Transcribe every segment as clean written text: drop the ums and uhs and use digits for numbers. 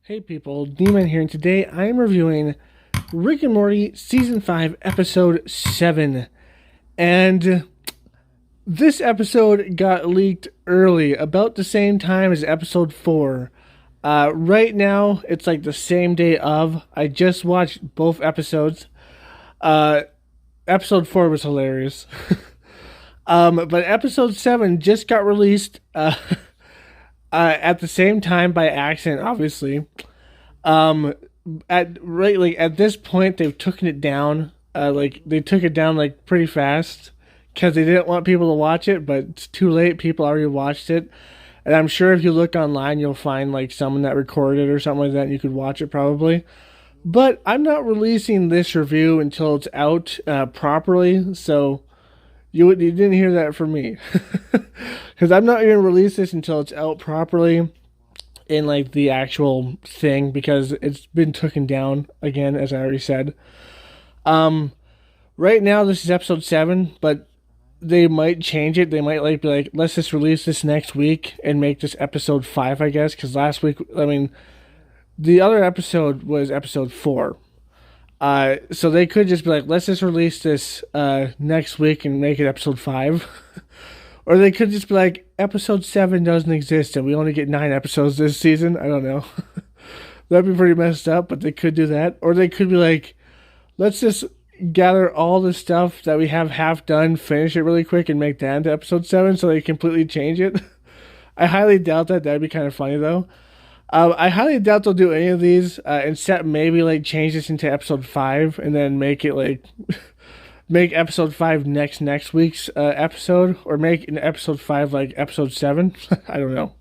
Hey people, D-Man here, and today I am reviewing Rick and Morty Season 5, Episode 7. And this episode got leaked early, about the same time as Episode 4. Right now, it's like the same day of. I just watched both episodes. Episode 4 was hilarious. But Episode 7 just got released at the same time by accident, obviously. At this point, they've taken it down. They took it down like pretty fast because they didn't want people to watch it. But it's too late. People already watched it, and I'm sure if you look online, you'll find like someone that recorded it or something like that, and you could watch it probably. But I'm not releasing this review until it's out properly, so you didn't hear that from me. Because I'm not going to release this until it's out properly in like the actual thing, because it's been taken down again, as I already said. Right now this is episode 7, but they might change it. They might be like, let's just release this next week and make this episode 5, I guess, because last week, the other episode was episode 4. So they could just be like, let's just release this next week and make it episode 5. Or they could just be like, episode 7 doesn't exist and we only get 9 episodes this season. I don't know. That'd be pretty messed up, but they could do that. Or they could be like, let's just gather all the stuff that we have half done, finish it really quick, and make that into episode 7 so they completely change it. I highly doubt that. That'd be kind of funny, though. I highly doubt they'll do any of these, except maybe like change this into episode 5 and then make it like make episode 5 next week's episode, or make an episode 5 like episode 7. I don't know.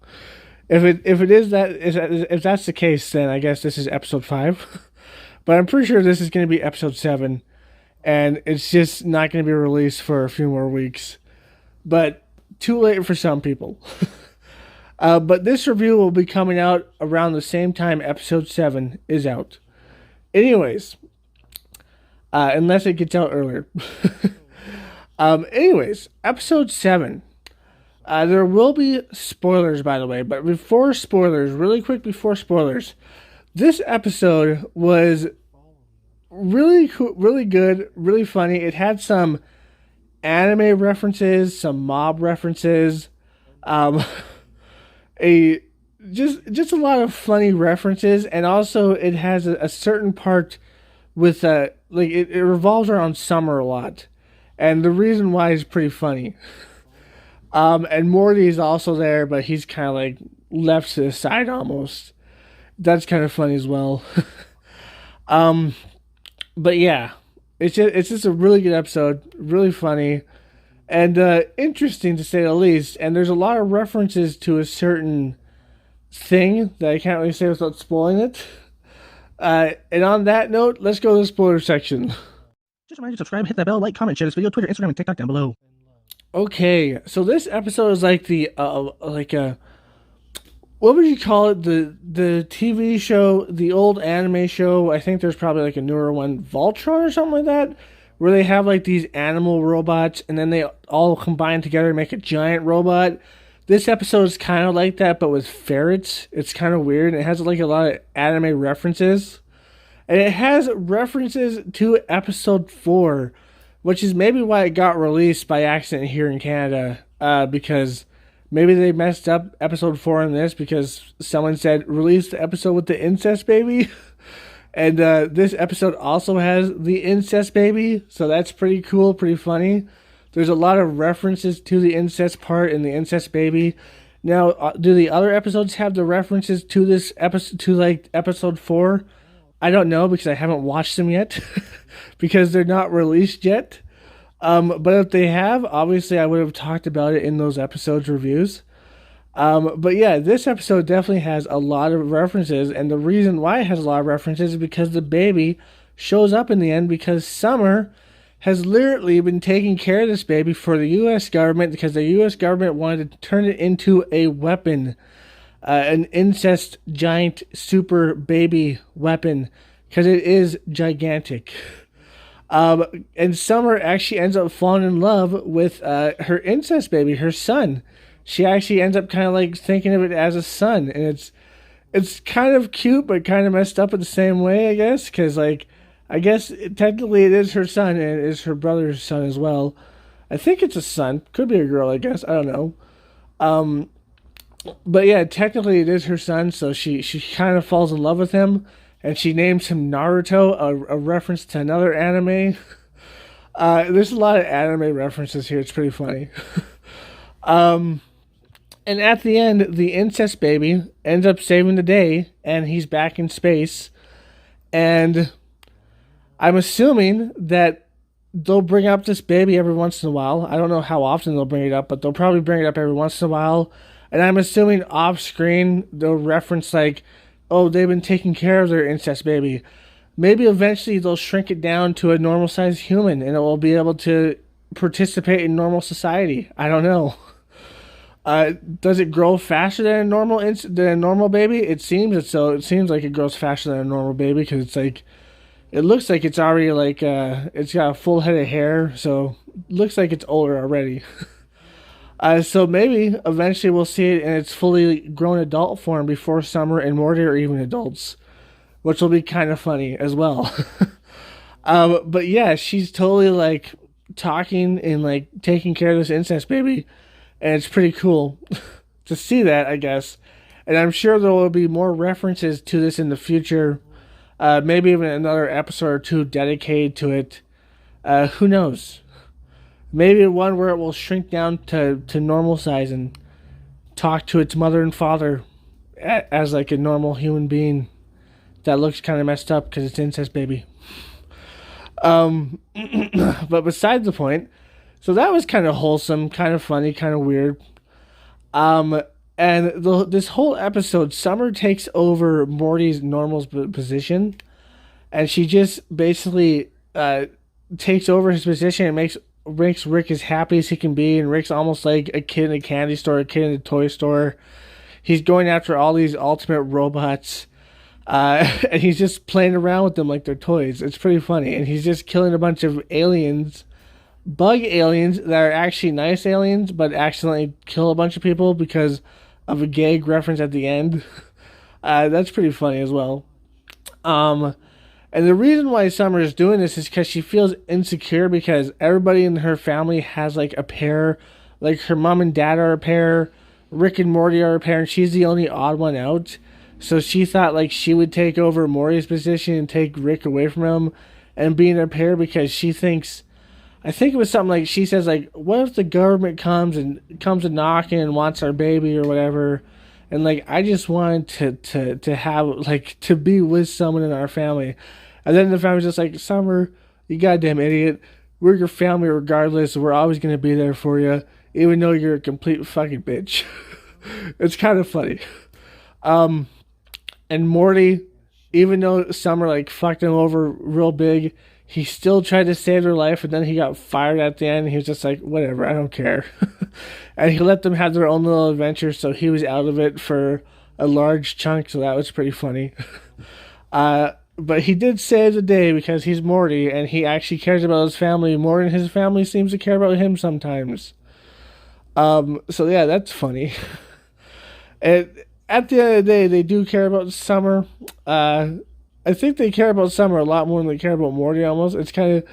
If it is that, if that's the case, then I guess this is episode 5. But I'm pretty sure this is going to be episode 7, and it's just not going to be released for a few more weeks. But too late for some people. But this review will be coming out around the same time episode 7 is out. Anyways, unless it gets out earlier. Anyways, episode 7. There will be spoilers, by the way, but before spoilers, really quick before spoilers, this episode was really cool, really good, really funny. It had some anime references, some mob references, just a lot of funny references, and also it has a certain part with it revolves around summer a lot, and the reason why is pretty funny. And Morty is also there, but he's kind of like left to the side almost. That's kind of funny as well. But yeah, it's just a really good episode, really funny, and interesting to say the least. And there's a lot of references to a certain thing that I can't really say without spoiling it. And on that note, let's go to the spoiler section. Just remind you to subscribe, hit that bell, like, comment, share this video, Twitter, Instagram, and TikTok down below. Okay, so this episode is like what would you call it? The TV show, the old anime show. I think there's probably like a newer one, Voltron or something like that, where they have like these animal robots and then they all combine together and make a giant robot. This episode is kind of like that, but with ferrets. It's kind of weird. It has like a lot of anime references. And it has references to episode 4, which is maybe why it got released by accident here in Canada. Because maybe they messed up episode 4 in this, because someone said, release the episode with the incest baby. And this episode also has the incest baby. So that's pretty cool, pretty funny. There's a lot of references to the incest part and the incest baby. Now, do the other episodes have the references to this episode, to like episode 4? I don't know, because I haven't watched them yet, because they're not released yet. But if they have, obviously I would have talked about it in those episodes reviews. But yeah, this episode definitely has a lot of references, and the reason why it has a lot of references is because the baby shows up in the end, because Summer has literally been taking care of this baby for the U.S. government, because the U.S. government wanted to turn it into a weapon, an incest giant super baby weapon, because it is gigantic. And Summer actually ends up falling in love with her incest baby, her son. She actually ends up kind of like thinking of it as a son, and It's kind of cute, but kind of messed up in the same way, I guess. Because like, I guess technically it is her son and it is her brother's son as well. I think it's a son. Could be a girl, I guess. I don't know. Um, but yeah, technically it is her son, so she kind of falls in love with him, and she names him Naruto, a reference to another anime. There's a lot of anime references here. It's pretty funny. Um, and at the end, the incest baby ends up saving the day, and he's back in space. And I'm assuming that they'll bring up this baby every once in a while. I don't know how often they'll bring it up, but they'll probably bring it up every once in a while. And I'm assuming off screen they'll reference like, oh, they've been taking care of their incest baby. Maybe eventually they'll shrink it down to a normal sized human and it will be able to participate in normal society. I don't know. Does it grow faster than a normal baby? It seems it's so. It seems like it grows faster than a normal baby because it's like it looks like it's already like it's got a full head of hair, so it looks like it's older already. So maybe eventually we'll see it in its fully grown adult form before Summer and Morty are even adults, which will be kind of funny as well. But yeah, she's totally like talking and like taking care of this incest baby, and it's pretty cool to see that, I guess. And I'm sure there will be more references to this in the future. Maybe even another episode or two dedicated to it. Who knows? Maybe one where it will shrink down to normal size and talk to its mother and father as like a normal human being that looks kind of messed up because it's incest baby. But besides the point, so that was kind of wholesome, kind of funny, kind of weird. Um, and this whole episode, Summer takes over Morty's normal position, and she just basically takes over his position and makes Rick as happy as he can be, and Rick's almost like a kid in a candy store, a kid in a toy store. He's going after all these ultimate robots, and he's just playing around with them like they're toys. It's pretty funny, and he's just killing a bunch of aliens, bug aliens that are actually nice aliens, but accidentally kill a bunch of people because of a gag reference at the end. That's pretty funny as well. Um, and the reason why Summer is doing this is because she feels insecure because everybody in her family has like a pair, like her mom and dad are a pair, Rick and Morty are a pair, and she's the only odd one out. So she thought like she would take over Morty's position and take Rick away from him and be in a pair because she thinks, I think it was something like she says like, what if the government comes a knocking and wants our baby or whatever, and like I just wanted to have like to be with someone in our family, and then the family's just like, Summer, you goddamn idiot, we're your family regardless. We're always gonna be there for you, even though you're a complete fucking bitch. It's kind of funny. Um, and Morty, even though Summer like fucked him over real big, he still tried to save their life, and then he got fired at the end. He was just like, whatever, I don't care. And he let them have their own little adventure, so he was out of it for a large chunk, so that was pretty funny. But he did save the day because he's Morty, and he actually cares about his family more than his family seems to care about him sometimes. So yeah, that's funny. And at the end of the day, they do care about Summer. I think they care about Summer a lot more than they care about Morty. Almost, it's kind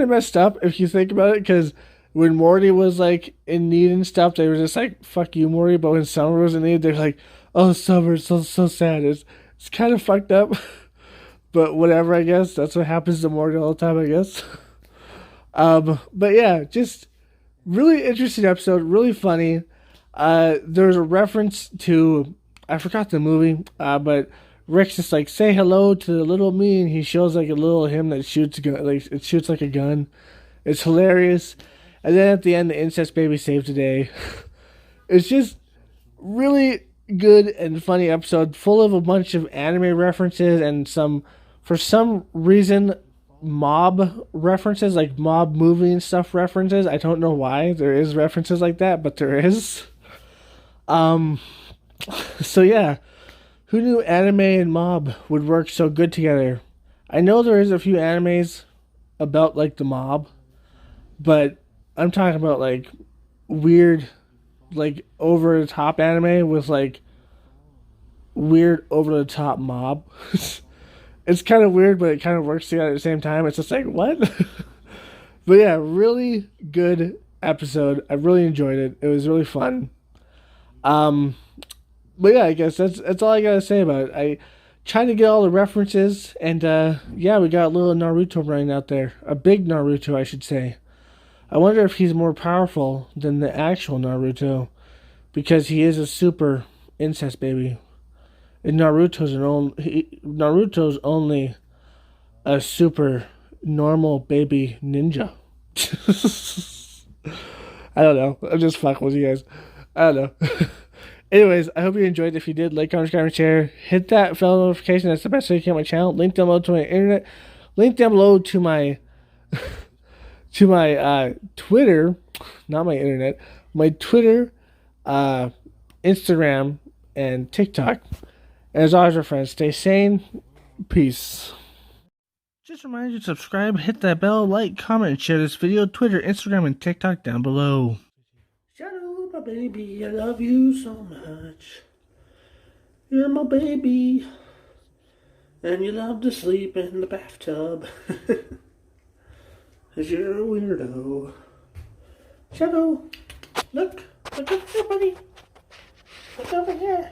of messed up if you think about it. Because when Morty was like in need and stuff, they were just like, "Fuck you, Morty." But when Summer was in need, they're like, "Oh, Summer, it's so sad." It's kind of fucked up. But whatever, I guess that's what happens to Morty all the time, I guess. But yeah, just really interesting episode, really funny. There's a reference to, I forgot the movie, but Rick's just like, say hello to the little me, and he shows like a little him that shoots a gun, like it shoots like a gun. It's hilarious. And then at the end, the incest baby saves the day. It's just really good and funny episode, full of a bunch of anime references and some, for some reason, mob references, like mob movie and stuff references. I don't know why there is references like that, but there is. Um, so yeah, who knew anime and mob would work so good together? I know there is a few animes about like the mob, but I'm talking about like weird, like over the top anime with like weird, over the top mob. It's kind of weird, but it kind of works together at the same time. It's just like, what? But yeah, really good episode. I really enjoyed it. It was really fun. Um, but yeah, I guess that's all I gotta say about it. I tried to get all the references, and yeah, we got a little Naruto running out there. A big Naruto, I should say. I wonder if he's more powerful than the actual Naruto, because he is a super incest baby. And Naruto's only a super normal baby ninja. I don't know. I'm just fucking with you guys. I don't know. Anyways, I hope you enjoyed. If you did, like, comment, subscribe, and share. Hit that bell notification. That's the best way to get my channel. Link down below to my internet. Link down below to my Twitter, not my internet. My Twitter, Instagram, and TikTok. And as always, my friends, stay sane. Peace. Just a reminder to subscribe, hit that bell, like, comment, and share this video. Twitter, Instagram, and TikTok down below. Shadow, my baby, I love you so much. You're my baby. And you love to sleep in the bathtub. 'Cause you're a weirdo. Shadow, look. Look over here, buddy. Look over here.